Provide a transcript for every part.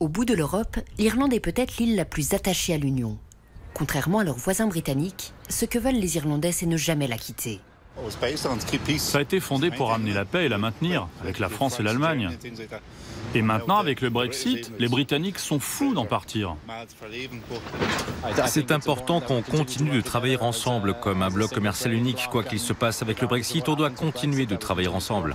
Au bout de l'Europe, l'Irlande est peut-être l'île la plus attachée à l'Union. Contrairement à leurs voisins britanniques, ce que veulent les Irlandais, c'est ne jamais la quitter. Ça a été fondé pour amener la paix et la maintenir, avec la France et l'Allemagne. Et maintenant, avec le Brexit, les Britanniques sont fous d'en partir. C'est important qu'on continue de travailler ensemble comme un bloc commercial unique. Quoi qu'il se passe avec le Brexit, on doit continuer de travailler ensemble.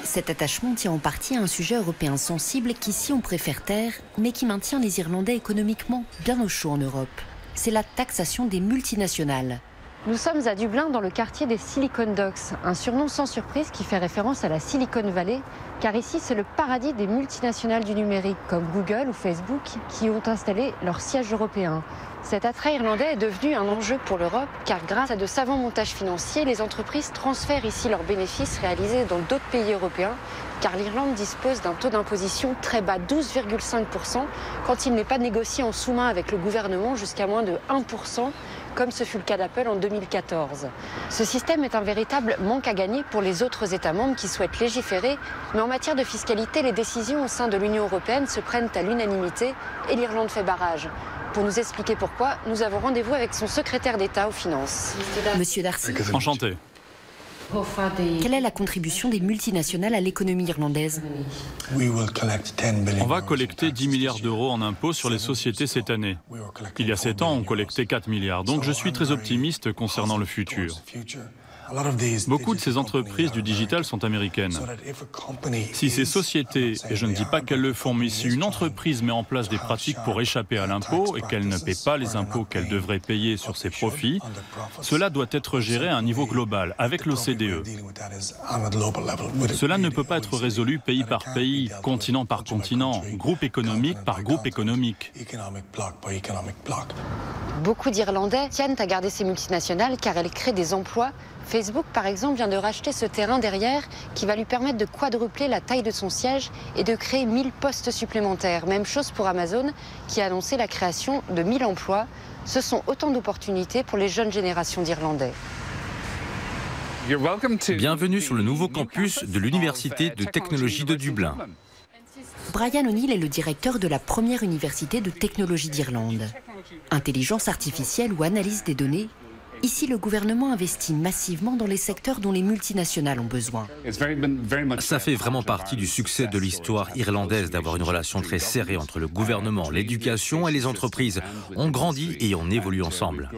Cet attachement tient en partie à un sujet européen sensible qu'ici on préfère taire, mais qui maintient les Irlandais économiquement bien au chaud en Europe. C'est la taxation des multinationales. Nous sommes à Dublin, dans le quartier des Silicon Docks, un surnom sans surprise qui fait référence à la Silicon Valley, car ici c'est le paradis des multinationales du numérique, comme Google ou Facebook, qui ont installé leur siège européen. Cet attrait irlandais est devenu un enjeu pour l'Europe, car grâce à de savants montages financiers, les entreprises transfèrent ici leurs bénéfices réalisés dans d'autres pays européens, car l'Irlande dispose d'un taux d'imposition très bas, 12,5%, quand il n'est pas négocié en sous-main avec le gouvernement jusqu'à moins de 1%, comme ce fut le cas d'Apple en 2014. Ce système est un véritable manque à gagner pour les autres États membres qui souhaitent légiférer, mais en matière de fiscalité, les décisions au sein de l'Union européenne se prennent à l'unanimité et l'Irlande fait barrage. Pour nous expliquer pourquoi, nous avons rendez-vous avec son secrétaire d'État aux Finances. Monsieur Darcy. Enchanté. Quelle est la contribution des multinationales à l'économie irlandaise? On va collecter 10 milliards d'euros en impôts sur les sociétés cette année. Il y a 7 ans, on collectait 4 milliards, donc je suis très optimiste concernant le futur. Beaucoup de ces entreprises du digital sont américaines. Si ces sociétés, et je ne dis pas qu'elles le font, mais si une entreprise met en place des pratiques pour échapper à l'impôt et qu'elle ne paie pas les impôts qu'elle devrait payer sur ses profits, cela doit être géré à un niveau global, avec l'OCDE. Cela ne peut pas être résolu pays par pays, continent par continent, groupe économique par groupe économique. Beaucoup d'Irlandais tiennent à garder ces multinationales car elles créent des emplois. Facebook, par exemple, vient de racheter ce terrain derrière qui va lui permettre de quadrupler la taille de son siège et de créer 1000 postes supplémentaires. Même chose pour Amazon qui a annoncé la création de 1000 emplois. Ce sont autant d'opportunités pour les jeunes générations d'Irlandais. Bienvenue sur le nouveau campus de l'Université de technologie de Dublin. Brian O'Neill est le directeur de la première université de technologie d'Irlande. Intelligence artificielle ou analyse des données, ici le gouvernement investit massivement dans les secteurs dont les multinationales ont besoin. Ça fait vraiment partie du succès de l'histoire irlandaise d'avoir une relation très serrée entre le gouvernement, l'éducation et les entreprises. On grandit et on évolue ensemble.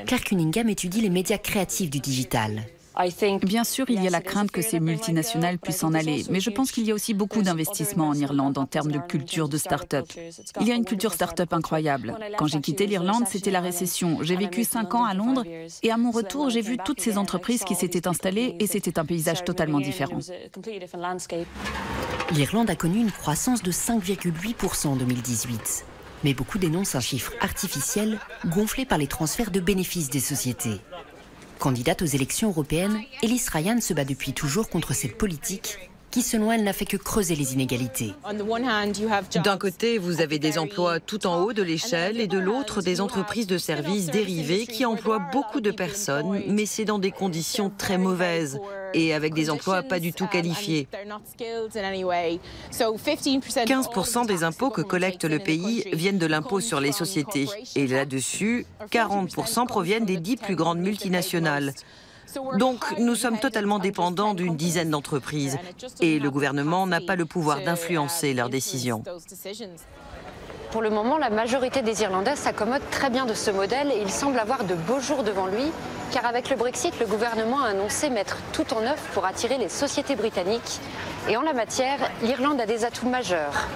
Claire Cunningham étudie les médias créatifs du digital. Bien sûr, il y a la crainte que ces multinationales puissent en aller, mais je pense qu'il y a aussi beaucoup d'investissements en Irlande en termes de culture de start-up. Il y a une culture start-up incroyable. Quand j'ai quitté l'Irlande, c'était la récession. J'ai vécu 5 ans à Londres et à mon retour, j'ai vu toutes ces entreprises qui s'étaient installées et c'était un paysage totalement différent. L'Irlande a connu une croissance de 5,8% en 2018. Mais beaucoup dénoncent un chiffre artificiel gonflé par les transferts de bénéfices des sociétés. Candidate aux élections européennes, Ellis Ryan se bat depuis toujours contre cette politique qui, selon elle, n'a fait que creuser les inégalités. D'un côté, vous avez des emplois tout en haut de l'échelle et de l'autre, des entreprises de services dérivés qui emploient beaucoup de personnes, mais c'est dans des conditions très mauvaises et avec des emplois pas du tout qualifiés. 15% des impôts que collecte le pays viennent de l'impôt sur les sociétés. Et là-dessus, 40% proviennent des 10 plus grandes multinationales. Donc, nous sommes totalement dépendants d'une dizaine d'entreprises et le gouvernement n'a pas le pouvoir d'influencer leurs décisions. Pour le moment, la majorité des Irlandais s'accommodent très bien de ce modèle et il semble avoir de beaux jours devant lui, car avec le Brexit, le gouvernement a annoncé mettre tout en œuvre pour attirer les sociétés britanniques. Et en la matière, l'Irlande a des atouts majeurs.